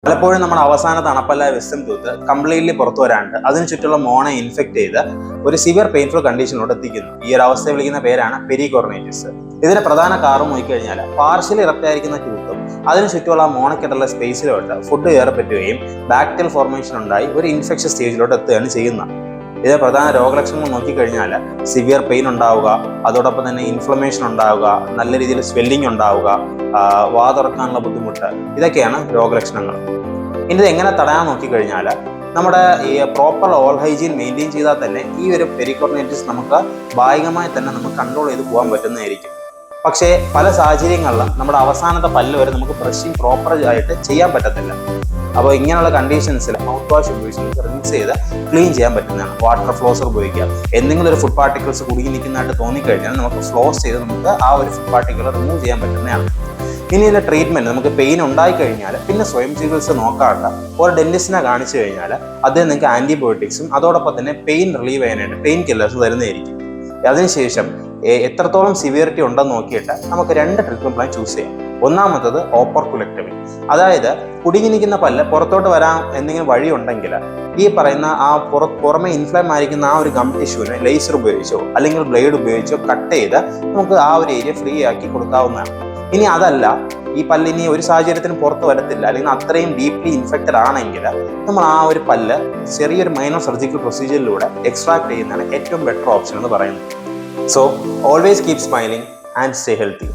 പലപ്പോഴും നമ്മുടെ അവസാന തണപ്പല്ല വിസ്റ്റം ടൂത്ത് കംപ്ലീറ്റ്ലി പുറത്തു വരാണ്ട് അതിനു ചുറ്റുള്ള മോണെ ഇൻഫെക്ട് ചെയ്ത് ഒരു സിവിയർ പെയിൻഫുൾ കണ്ടീഷനിലോട്ട് എത്തിക്കുന്നു. ഈ ഒരു അവസ്ഥയെ വിളിക്കുന്ന പേരാണ് പെരികോർണൈറ്റിസ്. ഇതിന്റെ പ്രധാന കാരണം നോക്കിക്കഴിഞ്ഞാൽ പാർഷ്യലി ഇറക്റ്റ് ആയിരിക്കുന്ന ടൂത്തും അതിനു ചുറ്റുമുള്ള മോണയ്ക്കിട്ടുള്ള സ്പേസിലോട്ട് ഫുഡ് കയറി പറ്റുകയും ബാക്ടീരിയൽ ഫോർമേഷൻ ഉണ്ടായി ഒരു ഇൻഫെക്ഷൻ സ്റ്റേജിലോട്ട് എത്തുകയാണ് ചെയ്യുന്നത്. ഇതിന്റെ പ്രധാന രോഗലക്ഷണങ്ങൾ നോക്കിക്കഴിഞ്ഞാൽ സിവിയർ പെയിൻ ഉണ്ടാവുക, അതോടൊപ്പം തന്നെ ഇൻഫ്ലമേഷൻ ഉണ്ടാവുക, നല്ല രീതിയിൽ സ്വെല്ലിംഗ് ഉണ്ടാവുക, വാ തുറക്കാനുള്ള ബുദ്ധിമുട്ട്, ഇതൊക്കെയാണ് രോഗലക്ഷണങ്ങൾ. ഇനി ഇത് എങ്ങനെ തടയാൻ നോക്കിക്കഴിഞ്ഞാൽ നമ്മുടെ ഈ പ്രോപ്പർ ഓൾ ഹൈജീൻ മെയിൻറ്റെയിൻ ചെയ്താൽ തന്നെ ഈ ഒരു പെരികോർണൈറ്റിസ് നമുക്ക് ഭാഗികമായി തന്നെ നമുക്ക് കൺട്രോൾ ചെയ്ത് പോകാൻ പറ്റുന്നതായിരിക്കും. പക്ഷേ പല സാഹചര്യങ്ങളിലും നമ്മുടെ അവസാനത്തെ പല്ല് വരെ നമുക്ക് ബ്രഷിങ് പ്രോപ്പർ ആയിട്ട് ചെയ്യാൻ പറ്റത്തില്ല. അപ്പോൾ ഇങ്ങനെയുള്ള കണ്ടീഷൻസിൽ മൗത്ത് വാഷ് ഉപയോഗിച്ച് റിൻസ് ചെയ്ത് ക്ലീൻ ചെയ്യാൻ പറ്റുന്നതാണ്. വാട്ടർ ഫ്ലോസർ ഉപയോഗിക്കുക. എന്തെങ്കിലും ഒരു ഫുഡ് പാർട്ടിക്കിൾസ് കുടുങ്ങി നിൽക്കുന്നതായിട്ട് തോന്നിക്കഴിഞ്ഞാൽ നമുക്ക് ഫ്ലോസ് ചെയ്ത് നമുക്ക് ആ ഒരു ഫുഡ് പാർട്ടിക്കിൾ റിമൂവ് ചെയ്യാൻ പറ്റുന്നതാണ്. ഇനി ഇതിൻ്റെ ട്രീറ്റ്മെൻറ്റ് നമുക്ക് പെയിൻ ഉണ്ടായിക്കഴിഞ്ഞാൽ പിന്നെ സ്വയം ചികിത്സ നോക്കാണ്ട ഒരു ഡെന്റിസ്റ്റിനെ കാണിച്ചു കഴിഞ്ഞാൽ അദ്ദേഹം നിങ്ങൾക്ക് ആൻറ്റിബയോട്ടിക്സും അതോടൊപ്പം തന്നെ പെയിൻ റിലീവ് ചെയ്യാനായിട്ട് പെയിൻ കില്ലേഴ്സ് തരുന്നതായിരിക്കും. അതിനുശേഷം എത്രത്തോളം സിവിയറിറ്റി ഉണ്ടെന്ന് നോക്കിയിട്ട് നമുക്ക് 2 ട്രീറ്റ്മെൻറ്റ് പ്ലാൻ ചൂസ് ചെയ്യാം. ഒന്നാമത്തത് ഓപ്പർക്കുലെക്ടമി, അതായത് കുടുങ്ങി നിൽക്കുന്ന പല്ല് പുറത്തോട്ട് വരാൻ എന്തെങ്കിലും വഴി ഉണ്ടെങ്കിൽ ഈ പറയുന്ന ആ പുറമെ ഇൻഫ്ലം ആയിരിക്കുന്ന ആ ഒരു ഗം ടിഷ്യൂവിനെ ലേസർ ഉപയോഗിച്ചോ അല്ലെങ്കിൽ ബ്ലേഡ് ഉപയോഗിച്ചോ കട്ട് ചെയ്ത് നമുക്ക് ആ ഒരു ഏരിയ ഫ്രീ ആക്കി കൊടുക്കാവുന്നതാണ്. ഇനി അതല്ല, ഈ പല്ലിനി ഒരു സാഹചര്യത്തിനും പുറത്ത് വരത്തില്ല അല്ലെങ്കിൽ അത്രയും ഡീപ്ലി ഇൻഫെക്റ്റഡ് ആണെങ്കിൽ നമ്മൾ ആ ഒരു പല്ല് ചെറിയൊരു മൈനർ സർജിക്കൽ പ്രൊസീജിയറിലൂടെ എക്സ്ട്രാക്ട് ചെയ്യുന്നതാണ് ഏറ്റവും ബെറ്റർ ഓപ്ഷൻ എന്ന് പറയുന്നത്. So always keep smiling and stay healthy.